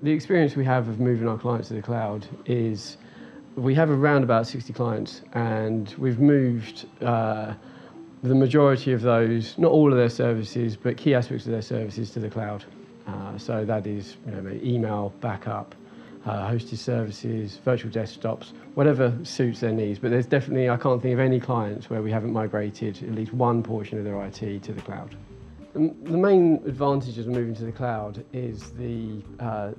The experience we have of moving our clients to the cloud is we have around about 60 clients, and we've moved the majority of those, not all of their services, but key aspects of their services to the cloud. So that is, email, backup, hosted services, virtual desktops, whatever suits their needs. But there's definitely, I can't think of any clients where we haven't migrated at least one portion of their IT to the cloud. The main advantage of moving to the cloud is the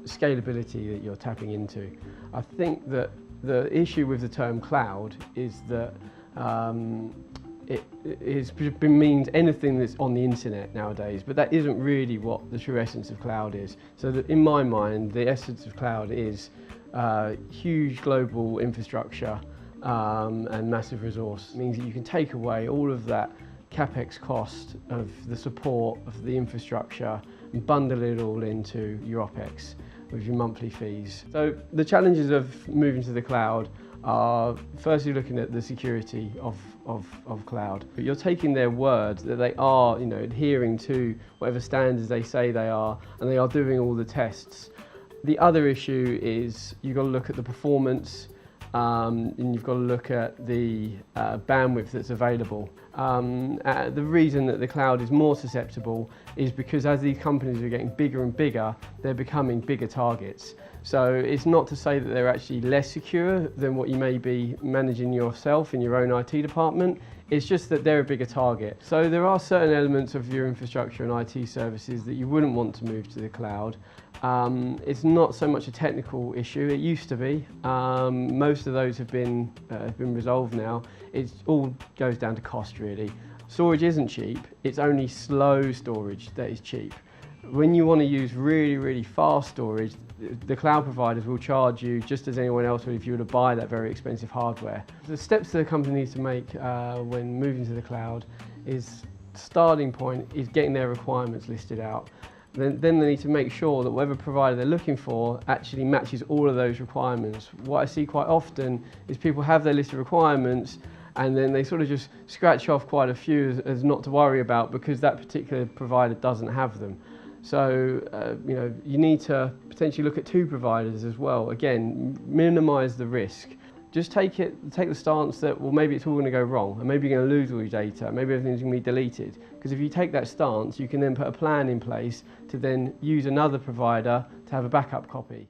scalability that you're tapping into. I think that the issue with the term cloud is that it means anything that's on the internet nowadays, but that isn't really what the true essence of cloud is. So that in my mind, the essence of cloud is huge global infrastructure and massive resource. It means that you can take away all of that CapEx cost of the support of the infrastructure and bundle it all into your OpEx with your monthly fees. So the challenges of moving to the cloud are firstly looking at the security of cloud. But you're taking their word that they are adhering to whatever standards they say they are, and they are doing all the tests. The other issue is you've got to look at the performance, and you've got to look at the bandwidth that's available. The reason that the cloud is more susceptible is because as these companies are getting bigger and bigger, they're becoming bigger targets. So it's not to say that they're actually less secure than what you may be managing yourself in your own IT department. It's just that they're a bigger target. So there are certain elements of your infrastructure and IT services that you wouldn't want to move to the cloud. It's not so much a technical issue. It used to be. Most of those have been resolved now. It all goes down to cost, really. Storage isn't cheap. It's only slow storage that is cheap. When you want to use really, really fast storage, the cloud providers will charge you just as anyone else would if you were to buy that very expensive hardware. The steps that a company needs to make when moving to the cloud is, starting point is getting their requirements listed out. Then they need to make sure that whatever provider they're looking for actually matches all of those requirements. What I see quite often is people have their list of requirements and then they sort of just scratch off quite a few as not to worry about because that particular provider doesn't have them. So, you need to potentially look at two providers as well. Again, minimise the risk. Just take the stance that, well, maybe it's all going to go wrong, and maybe you're going to lose all your data, maybe everything's going to be deleted. Because if you take that stance, you can then put a plan in place to then use another provider to have a backup copy.